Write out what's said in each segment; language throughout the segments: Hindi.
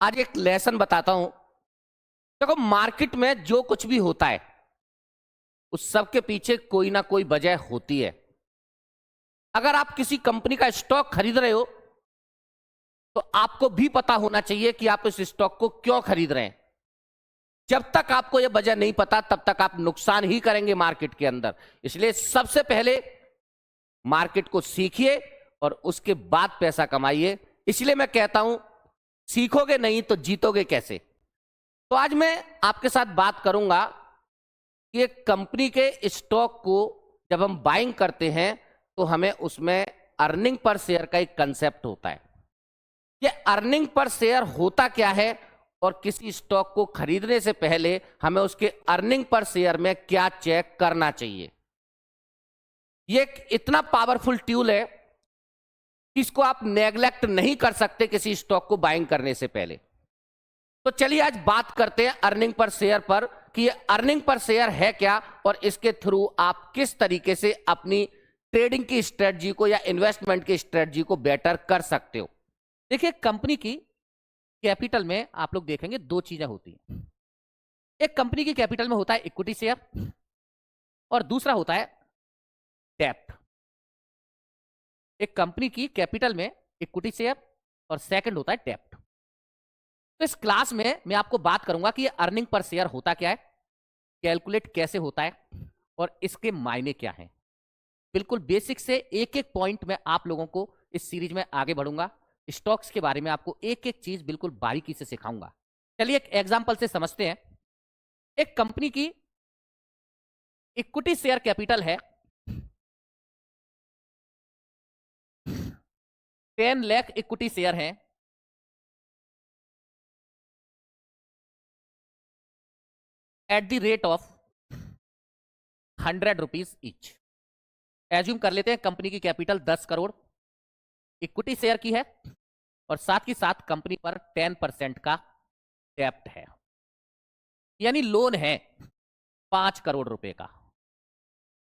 आज एक लेसन बताता हूं। देखो, मार्केट में जो कुछ भी होता है उस सब के पीछे कोई ना कोई वजह होती है। अगर आप किसी कंपनी का स्टॉक खरीद रहे हो तो आपको भी पता होना चाहिए कि आप इस स्टॉक को क्यों खरीद रहे हैं। जब तक आपको यह वजह नहीं पता तब तक आप नुकसान ही करेंगे मार्केट के अंदर। इसलिए सबसे पहले मार्केट को सीखिए और उसके बाद पैसा कमाइए। इसलिए मैं कहता हूं, सीखोगे नहीं तो जीतोगे कैसे। तो आज मैं आपके साथ बात करूंगा कि एक कंपनी के स्टॉक को जब हम बाइंग करते हैं तो हमें उसमें अर्निंग पर शेयर का एक कंसेप्ट होता है। ये अर्निंग पर शेयर होता क्या है और किसी स्टॉक को खरीदने से पहले हमें उसके अर्निंग पर शेयर में क्या चेक करना चाहिए। ये एक इतना पावरफुल टूल है कि इसको आप नेग्लेक्ट नहीं कर सकते किसी स्टॉक को बाइंग करने से पहले। तो चलिए आज बात करते हैं अर्निंग पर शेयर पर कि ये अर्निंग पर शेयर है क्या और इसके थ्रू आप किस तरीके से अपनी ट्रेडिंग की स्ट्रेटजी को या इन्वेस्टमेंट की स्ट्रेटजी को बेटर कर सकते हो। देखिए, कंपनी की कैपिटल में आप लोग देखेंगे दो चीजें होती हैं। एक कंपनी की कैपिटल में होता है इक्विटी शेयर और दूसरा होता है डेप्ट। एक कंपनी की कैपिटल में इक्विटी शेयर और सेकंड होता है डेप्ट। तो इस क्लास में मैं आपको बात करूंगा कि ये अर्निंग पर शेयर होता क्या है, कैलकुलेट कैसे होता है और इसके मायने क्या हैं। बिल्कुल बेसिक से एक एक पॉइंट में आप लोगों को इस सीरीज में आगे बढ़ूंगा। स्टॉक्स के बारे में आपको एक एक चीज बिल्कुल बारीकी से सिखाऊंगा। चलिए एक एग्जांपल से समझते हैं। एक कंपनी की इक्विटी शेयर कैपिटल है 10 लाख इक्विटी शेयर हैं at the rate of 100 rupees each. Assume कर लेते हैं कंपनी की कैपिटल 10 करोड़ इक्विटी शेयर की है और साथ ही साथ कंपनी पर 10% का डेप्ट है, यानी लोन है 5 करोड़ रुपए का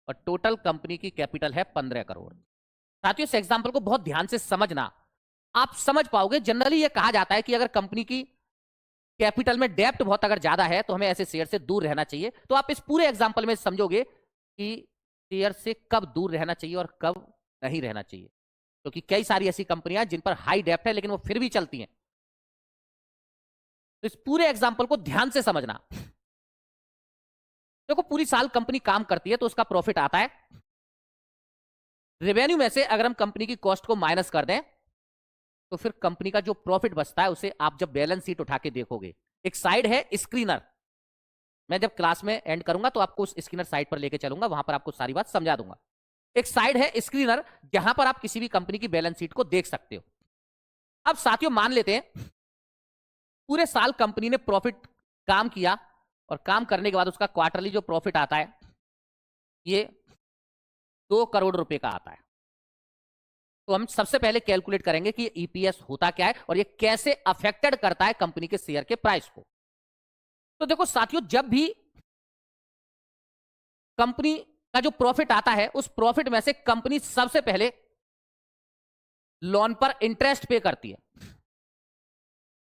और टोटल कंपनी की कैपिटल है 15 करोड़। साथियों, इस एग्जांपल को बहुत ध्यान से समझना, आप समझ पाओगे। जनरली यह कहा जाता है कि अगर कंपनी की कैपिटल में डेप्ट बहुत अगर ज्यादा है तो हमें ऐसे शेयर से दूर रहना चाहिए। तो आप इस पूरे एग्जांपल में समझोगे कि शेयर से कब दूर रहना चाहिए और कब नहीं रहना चाहिए, क्योंकि कई सारी ऐसी कंपनियां जिन पर हाई डेप्ट है लेकिन वो फिर भी चलती हैं। तो इस पूरे एग्जांपल को ध्यान से समझना। देखो, पूरी साल कंपनी काम करती है तो उसका प्रॉफिट आता है। रेवेन्यू में से अगर हम कंपनी की कॉस्ट को माइनस कर दें तो फिर कंपनी का जो प्रॉफिट बचता है उसे आप जब बैलेंस शीट उठा के देखोगे, एक साइड है स्क्रीनर। मैं जब क्लास में एंड करूंगा तो आपको उस स्क्रीनर साइड पर लेके चलूंगा, वहां पर आपको सारी बात समझा दूंगा। एक साइड है स्क्रीनर जहां पर आप किसी भी कंपनी की बैलेंस शीट को देख सकते हो। अब साथियों, मान लेते हैं पूरे साल कंपनी ने प्रॉफिट काम किया और काम करने के बाद उसका क्वार्टरली जो प्रॉफिट आता है ये 2 करोड़ रुपए का आता है। तो हम सबसे पहले कैलकुलेट करेंगे कि ईपीएस होता क्या है और ये कैसे अफेक्टेड करता है कंपनी के शेयर के प्राइस को। तो देखो साथियों, जब भी कंपनी का जो प्रॉफिट आता है उस प्रॉफिट में से कंपनी सबसे पहले लोन पर इंटरेस्ट पे करती है।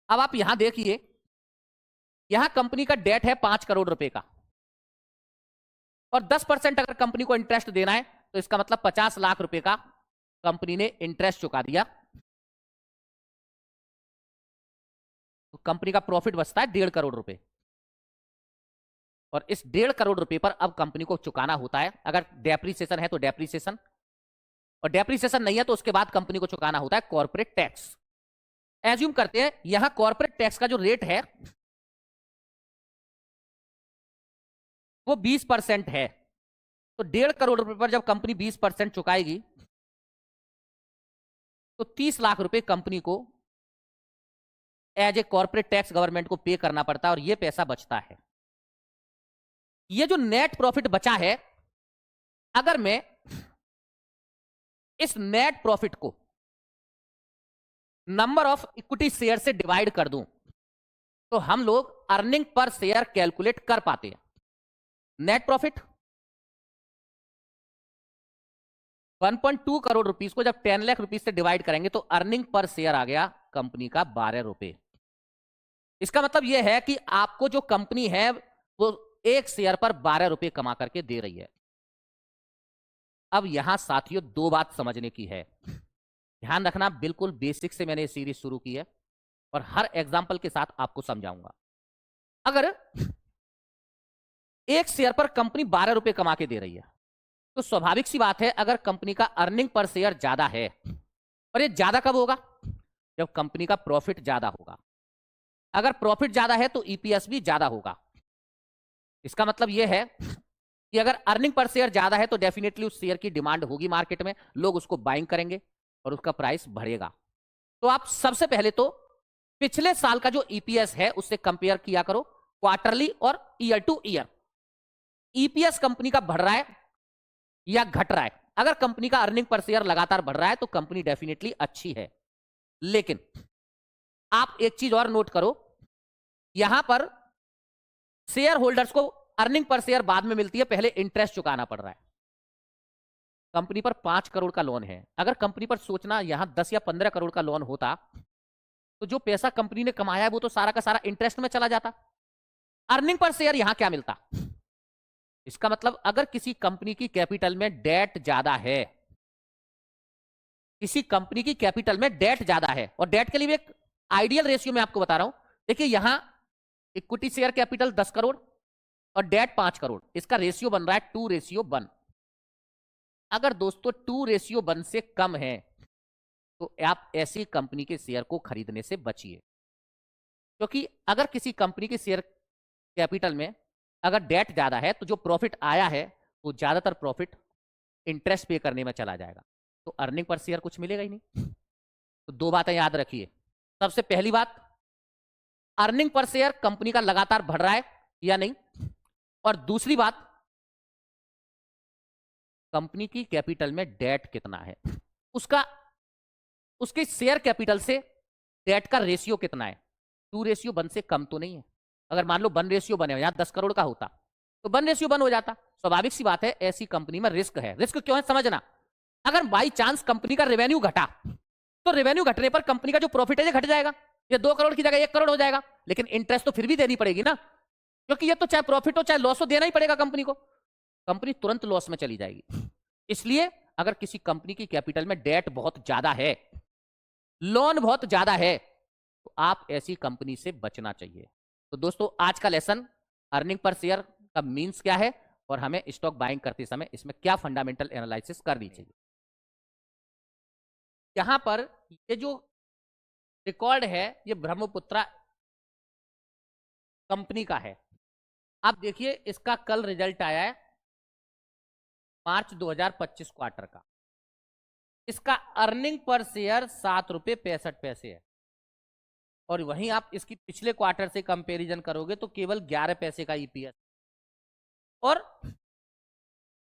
अब आप यहां देखिए, यहां कंपनी का डेट है 5 करोड़ रुपए का और 10% अगर कंपनी को इंटरेस्ट देना है तो इसका मतलब 50 लाख रुपए का कंपनी ने इंटरेस्ट चुका दिया। तो कंपनी का प्रॉफिट बचता है 1.5 करोड़ रुपए और इस 1.5 करोड़ रुपए पर अब कंपनी को चुकाना होता है। अगर डेप्रीसिएशन है तो डेप्रीसिएशन, और डेप्रीसिएशन नहीं है तो उसके बाद कंपनी को चुकाना होता है कॉर्पोरेट टैक्स। एज्यूम करते हैं यहां कॉर्पोरेट टैक्स का जो रेट है वो 20% है। तो 1.5 करोड़ रुपए पर जब कंपनी 20% चुकाएगी तो 30 लाख रुपए कंपनी को as a corporate tax government को पे करना पड़ता है और यह पैसा बचता है। ये जो नेट प्रॉफिट बचा है, अगर मैं इस नेट प्रॉफिट को नंबर ऑफ इक्विटी शेयर से डिवाइड कर दूं तो हम लोग अर्निंग पर शेयर कैलकुलेट कर पाते हैं। नेट प्रॉफिट 1.2 करोड़ रुपीस को जब 10 लाख रुपीस से डिवाइड करेंगे तो अर्निंग पर शेयर आ गया कंपनी का 12 रुपए। इसका मतलब यह है कि आपको जो कंपनी है वो एक शेयर पर 12 रुपए कमा करके दे रही है। अब यहां साथियों दो बात समझने की है, ध्यान रखना, बिल्कुल बेसिक से मैंने ये सीरीज शुरू की है और हर एग्जाम्पल के साथ आपको समझाऊंगा। अगर एक शेयर पर कंपनी 12 रुपए कमा के दे रही है तो स्वाभाविक सी बात है अगर कंपनी का अर्निंग पर शेयर ज्यादा है, और ये ज्यादा कब होगा? जब कंपनी का प्रॉफिट ज्यादा होगा। अगर प्रॉफिट ज्यादा है तो ईपीएस भी ज्यादा होगा। इसका मतलब यह है कि अगर अर्निंग पर शेयर ज्यादा है तो डेफिनेटली उस शेयर की डिमांड होगी मार्केट में, लोग उसको बाइंग करेंगे और उसका प्राइस बढ़ेगा। तो आप सबसे पहले तो पिछले साल का जो ईपीएस है उससे कंपेयर किया करो, क्वार्टरली और year two year. EPS company का बढ़ रहा है या घट रहा है? अगर कंपनी का अर्निंग पर शेयर लगातार बढ़ रहा है तो कंपनी डेफिनेटली अच्छी है। लेकिन आप एक चीज और नोट करो, यहां पर शेयर होल्डर्स को अर्निंग पर शेयर बाद में मिलती है, पहले इंटरेस्ट चुकाना पड़ रहा है। कंपनी पर 5 करोड़ का लोन है, अगर कंपनी पर सोचना यहां 10 या 15 करोड़ का लोन होता तो जो पैसा कंपनी ने कमाया है वो तो सारा का सारा इंटरेस्ट में चला जाता। अर्निंग पर शेयर यहां क्या मिलता? इसका मतलब अगर किसी कंपनी की कैपिटल में डेट ज्यादा है, किसी कंपनी की कैपिटल में डेट ज्यादा है, और डेट के लिए एक आइडियल रेशियो मैं आपको बता रहा हूं। देखिए यहां इक्विटी शेयर कैपिटल 10 करोड़ और डेट 5 करोड़, इसका रेशियो बन रहा है 2:1। अगर दोस्तों 2:1 से कम है तो आप ऐसी कंपनी के शेयर को खरीदने से बचिए, क्योंकि अगर किसी कंपनी के शेयर कैपिटल में अगर डेट ज्यादा है तो जो प्रॉफिट आया है वो ज्यादातर प्रॉफिट इंटरेस्ट पे करने में चला जाएगा, तो अर्निंग पर शेयर कुछ मिलेगा ही नहीं। तो दो बातें याद रखिए। सबसे पहली बात, अर्निंग पर शेयर कंपनी का लगातार बढ़ रहा है या नहीं, और दूसरी बात, कंपनी की कैपिटल में डेट कितना है, उसके शेयर कैपिटल से डेट का रेशियो कितना है। 2:1 से कम तो नहीं है। अगर मान लो 1:1 बने, यहां 10 करोड़ का होता तो 1:1 हो जाता। स्वाभाविक सी बात है ऐसी कंपनी में रिस्क है। रिस्क क्यों है समझना, अगर बाई चांस कंपनी का रेवेन्यू घटा तो रेवेन्यू घटने पर कंपनी का जो प्रॉफिट है ये घट जाएगा, ये 2 करोड़ की जगह 1 करोड़ हो जाएगा, लेकिन इंटरेस्ट तो फिर भी देनी पड़ेगी ना, क्योंकि ये तो चाहे प्रॉफिट हो चाहे लॉस हो देना ही पड़ेगा कंपनी को। कंपनी तुरंत लॉस में चली जाएगी। इसलिए अगर किसी कंपनी की कैपिटल में डेट बहुत ज्यादा है, लोन बहुत ज्यादा है, तो आप ऐसी कंपनी से बचना चाहिए। तो दोस्तों आज का लेसन अर्निंग पर शेयर का मींस क्या है और हमें स्टॉक बाइंग करते समय इसमें क्या फंडामेंटल एनालिसिस करनी चाहिए। यहां पर ये जो रिकॉर्ड है ये ब्रह्मपुत्रा कंपनी का है। आप देखिए इसका कल रिजल्ट आया है मार्च 2025 क्वार्टर का। इसका अर्निंग पर शेयर 7.65 रुपए है, और वहीं आप इसकी पिछले क्वार्टर से कंपैरिजन करोगे तो केवल 11 पैसे का ईपीएस, और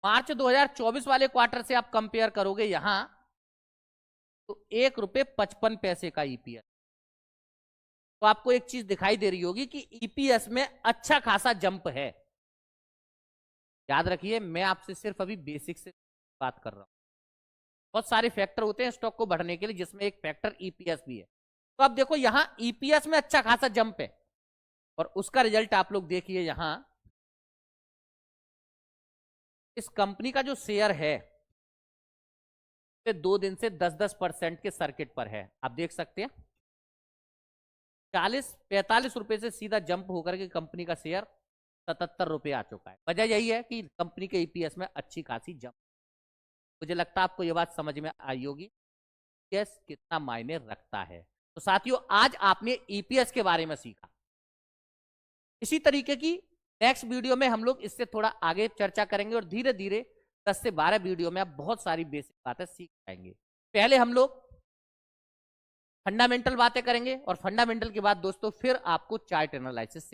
मार्च 2024 वाले क्वार्टर से आप कंपेयर करोगे यहां तो 1.55 रुपए का ईपीएस। तो आपको एक चीज दिखाई दे रही होगी कि ईपीएस में अच्छा खासा जंप है। याद रखिए मैं आपसे सिर्फ अभी बेसिक से बात कर रहा हूं। बहुत सारे फैक्टर होते हैं स्टॉक को बढ़ने के लिए, जिसमें एक फैक्टर ईपीएस भी है। तो आप देखो यहां ईपीएस में अच्छा खासा जंप है, और उसका रिजल्ट आप लोग देखिए यहां इस कंपनी का जो शेयर है 2 दिन से 10-10% के सर्किट पर है। आप देख सकते हैं 40-45 रुपए से सीधा जंप होकर के कंपनी का शेयर 77 रुपए आ चुका है। वजह यही है कि कंपनी के ईपीएस में अच्छी खासी जंप। मुझे लगता है आपको यह बात समझ में आई होगी ईपीएस कितना मायने रखता है। तो साथियों आज आपने ईपीएस के बारे में सीखा। इसी तरीके की नेक्स्ट वीडियो में हम लोग इससे थोड़ा आगे चर्चा करेंगे, और धीरे धीरे 10 से 12 वीडियो में आप बहुत सारी बेसिक बातें सीख पाएंगे। पहले हम लोग फंडामेंटल बातें करेंगे, और फंडामेंटल के बाद दोस्तों फिर आपको चार्ट एनालिसिस